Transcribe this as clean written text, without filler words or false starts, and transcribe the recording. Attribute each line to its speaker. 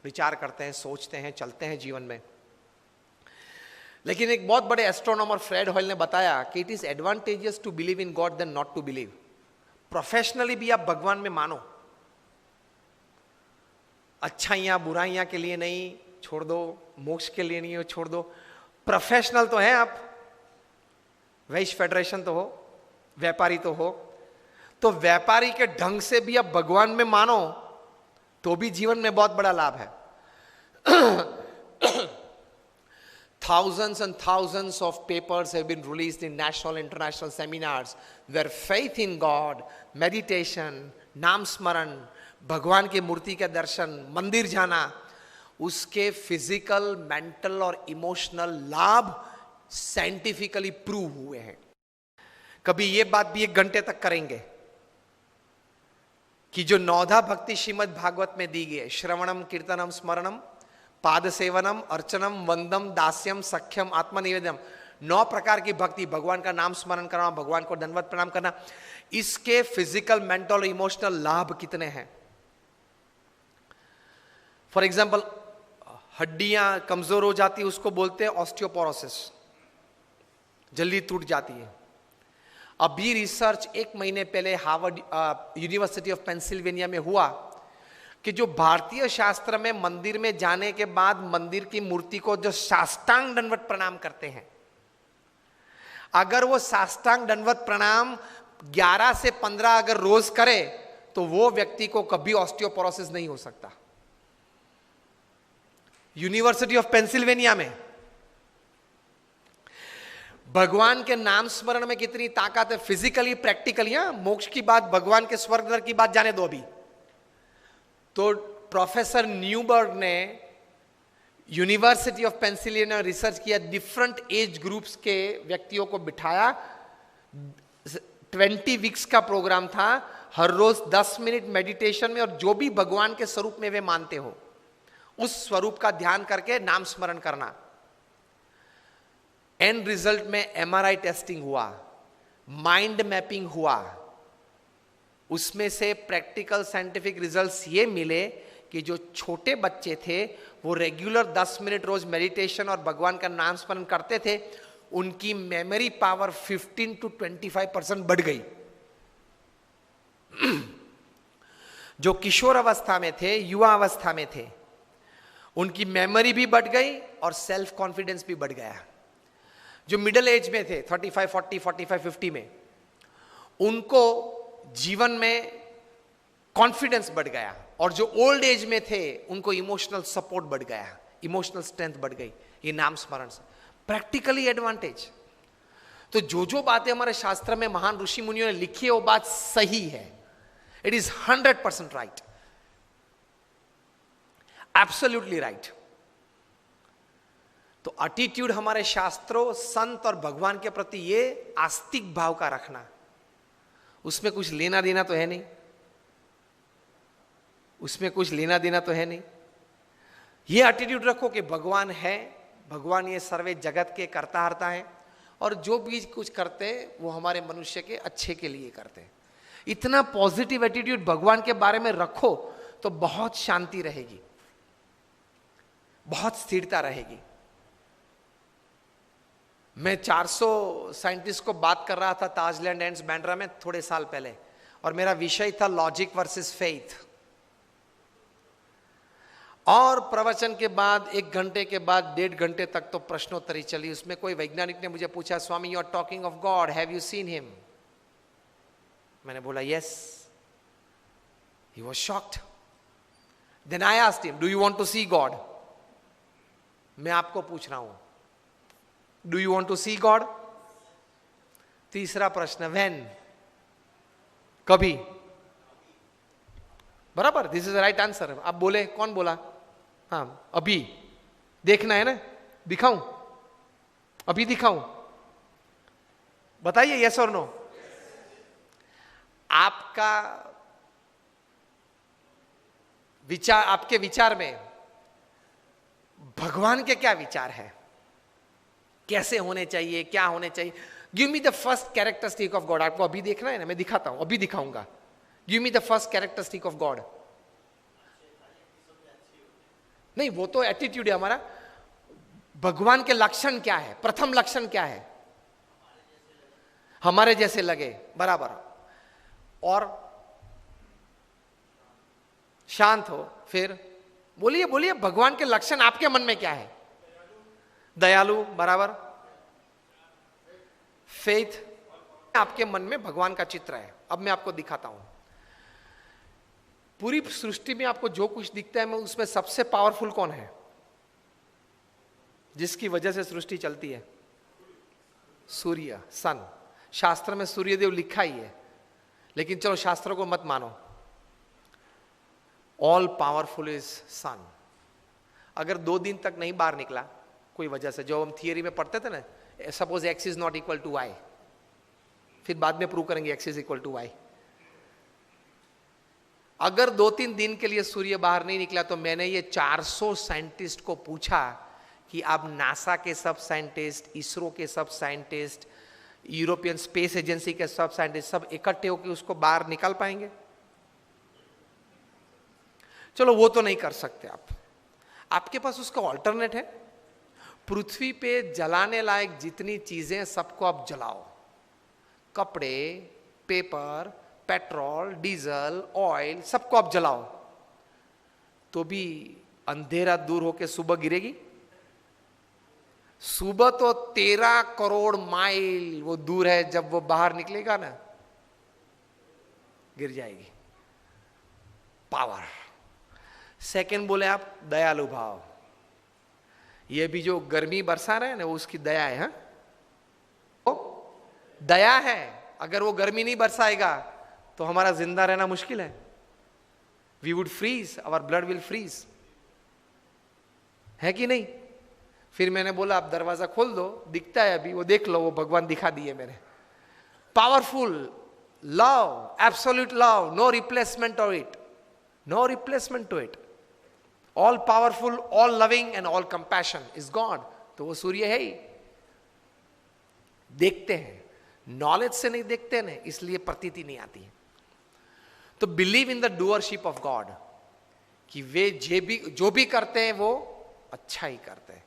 Speaker 1: विचार करते हैं, सोचते हैं, चलते हैं जीवन में। लेकिन एक बहुत बड़े एस्ट्रोनॉमर फ्रेड हॉयल ने बताया कि it is advantageous to believe in God then not to believe. Professionally भी आप भगवान में मानो, अच्छाइयां बुराइयां के लिए नहीं, छोड़ दो, मोक्ष के लिए नहीं हो, छोड़ दो। प्रोफेशनल तो है आप, वैश्य फेडरेशन तो हो, व्यापारी तो हो, तो व्यापारी के ढंग से भी आप भगवान में मानो तो भी जीवन में बहुत बड़ा लाभ है। Thousands and thousands of papers have been released in national and international seminars where faith in God, meditation, नाम स्मरण, भगवान की मूर्ति के दर्शन, मंदिर जाना, उसके फिजिकल, मेंटल और इमोशनल लाभ साइंटिफिकली प्रूव हुए हैं। कभी ये बात भी 1 घंटे तक करेंगे कि जो 9धा भक्ति श्रीमद् भागवत में दी गई है, श्रवणम कीर्तनम स्मरणम पाद सेवनम अर्चनम वंदम दास्यम सख्यम आत्मनिवेदम, 9 प्रकार की भक्ति, भगवान का नाम स्मरण करना, भगवान को दंडवत प्रणाम करना, इसके फिजिकल, मेंटल और इमोशनल लाभ कितने हैं। फॉर एग्जाम्पल, हड्डियां कमजोर हो जाती है, उसको बोलते हैं ऑस्टियोपोरोसिस, जल्दी टूट जाती है। अभी रिसर्च 1 महीने पहले हार्वर्ड यूनिवर्सिटी ऑफ पेंसिल्वेनिया में हुआ कि जो भारतीय शास्त्र में मंदिर में जाने के बाद मंदिर की मूर्ति को जो साष्टांग दंडवत प्रणाम करते हैं, अगर वो साष्टांग दंडवत प्रणाम 11 से 15 अगर रोज करे तो वो व्यक्ति को कभी ऑस्टियोपोरोसिस नहीं हो सकता। यूनिवर्सिटी ऑफ पेंसिल्वेनिया में। भगवान के नाम स्मरण में कितनी ताकत है, फिजिकली, प्रैक्टिकली। मोक्ष की बात, भगवान के स्वर्ग नरक की बात जाने दो अभी। तो प्रोफेसर न्यूबर्ग ने यूनिवर्सिटी ऑफ पेंसिल्वेनिया रिसर्च किया, डिफरेंट एज ग्रुप्स के व्यक्तियों को बिठाया, 20 वीक्स का प्रोग्राम था, हर रोज 10 मिनट मेडिटेशन में, और जो भी भगवान के स्वरूप में वे मानते हो उस स्वरूप का ध्यान करके नाम स्मरण करना। एंड रिजल्ट में एमआरआई टेस्टिंग हुआ, माइंड मैपिंग हुआ, उसमें से प्रैक्टिकल साइंटिफिक रिजल्ट्स ये मिले कि जो छोटे बच्चे थे वो रेगुलर 10 मिनट रोज मेडिटेशन और भगवान का नाम स्मरण करते थे, उनकी मेमोरी पावर 15 to 25% बढ़ गई। जो किशोर अवस्था में थे, युवा अवस्था में थे, उनकी मेमोरी भी बढ़ गई और सेल्फ कॉन्फिडेंस भी बढ़ गया। जो मिडिल एज में थे, 35, 40, 45, 50 में, उनको जीवन में कॉन्फिडेंस बढ़ गया, और जो ओल्ड एज में थे उनको इमोशनल सपोर्ट बढ़ गया, इमोशनल स्ट्रेंथ बढ़ गई, ये नाम स्मरण से। Practically advantage. तो जो बातें हमारे शास्त्र में महान ऋषि मुनियों ने लिखी है वो बात सही है। It is 100% right, absolutely right. तो एटीट्यूड हमारे शास्त्रों, संत और भगवान के प्रति ये आस्तिक भाव का रखना, उसमें कुछ लेना देना तो है नहीं, उसमें कुछ लेना देना तो है नहीं। ये एटीट्यूड रखो कि भगवान है, भगवान ये सर्वे जगत के कर्ता हर्ता है, और जो भी कुछ करते हैं वो हमारे मनुष्य के अच्छे के लिए करते हैं। इतना पॉजिटिव एटीट्यूड भगवान के बारे में रखो तो बहुत शांति रहेगी, बहुत स्थिरता रहेगी। मैं 400 साइंटिस्ट को बात कर रहा था ताजलैंड एंड्स बैंड्रा में थोड़े साल पहले, और मेरा विषय था लॉजिक वर्सेस फेथ। और प्रवचन के बाद 1 घंटे के बाद 1.5 घंटे तक तो प्रश्नोत्तरी चली। उसमें कोई वैज्ञानिक ने मुझे पूछा, Swami you are talking of God, have you seen him? मैंने बोला yes. He was shocked. Then I asked him, do you want to see God? मैं आपको पूछ रहा हूं, do you want to see God? तीसरा प्रश्न, व्हेन? कभी? बराबर, this is the right answer. आप बोले, कौन बोला? हाँ, अभी देखना है ना, दिखाऊं? अभी दिखाऊं? बताइए यस और नो। आपका विचार, आपके विचार में भगवान के क्या विचार है, कैसे होने चाहिए, क्या होने चाहिए? Give me the first characteristic of God. आपको अभी देखना है ना, मैं दिखाता हूं, अभी दिखाऊंगा। Give me the first characteristic of God. नहीं, वो तो एटीट्यूड है हमारा। भगवान के लक्षण क्या है? प्रथम लक्षण क्या है? हमारे जैसे लगे, बराबर, और शांत हो। फिर बोलिए बोलिए, भगवान के लक्षण आपके मन में क्या है? दयालु, बराबर, फेथ, आपके मन में भगवान का चित्र है। अब मैं आपको दिखाता हूं। पूरी सृष्टि में आपको जो कुछ दिखता है, मैं उसमें सबसे पावरफुल कौन है जिसकी वजह से सृष्टि चलती है? सूर्य, सन। शास्त्र में सूर्यदेव लिखा ही है, लेकिन चलो शास्त्रों को मत मानो। ऑल पावरफुल इज सन। अगर 2 दिन तक नहीं बाहर निकला कोई वजह से, जो हम थियरी में पढ़ते थे ना, suppose X is not equal to Y, फिर बाद में प्रूव करेंगे X is equal to Y. अगर 2-3 दिन के लिए सूर्य बाहर नहीं निकला, तो मैंने ये 400 साइंटिस्ट को पूछा कि आप नासा के सब साइंटिस्ट, इसरो के सब साइंटिस्ट, यूरोपियन स्पेस एजेंसी के सब साइंटिस्ट, सब इकट्ठे होकर उसको बाहर निकाल पाएंगे? चलो वो तो नहीं कर सकते आप। आपके पास उसका ऑल्टरनेट है। पृथ्वी पे जलाने लायक जितनी चीजें सबको आप जलाओ, कपड़े, पेपर, पेट्रोल, डीजल, ऑयल, सबको आप जलाओ, तो भी अंधेरा दूर होके सुबह गिरेगी? सुबह तो 13 करोड़ माइल वो दूर है, जब वो बाहर निकलेगा ना, गिर जाएगी। पावर। सेकंड बोले आप, दयालु भाव। ये भी जो गर्मी बरसा रहे हैं ना, वो उसकी दया है। हाँ, दया है। अगर वो गर्मी नहीं बरसाएगा तो हमारा जिंदा रहना मुश्किल है। We would freeze, our blood will freeze, है कि नहीं? फिर मैंने बोला आप दरवाजा खोल दो, दिखता है अभी, वो देख लो, वो भगवान दिखा दिए मैंने। Powerful love, absolute love, no replacement to it, no replacement to it. All powerful, all loving and all compassion is God. तो वो सूर्य है ही। देखते हैं, नॉलेज से नहीं देखते ना, इसलिए प्रतीति नहीं आती है। तो believe in the doership of God, कि वे जो भी करते हैं वो अच्छा ही करते हैं।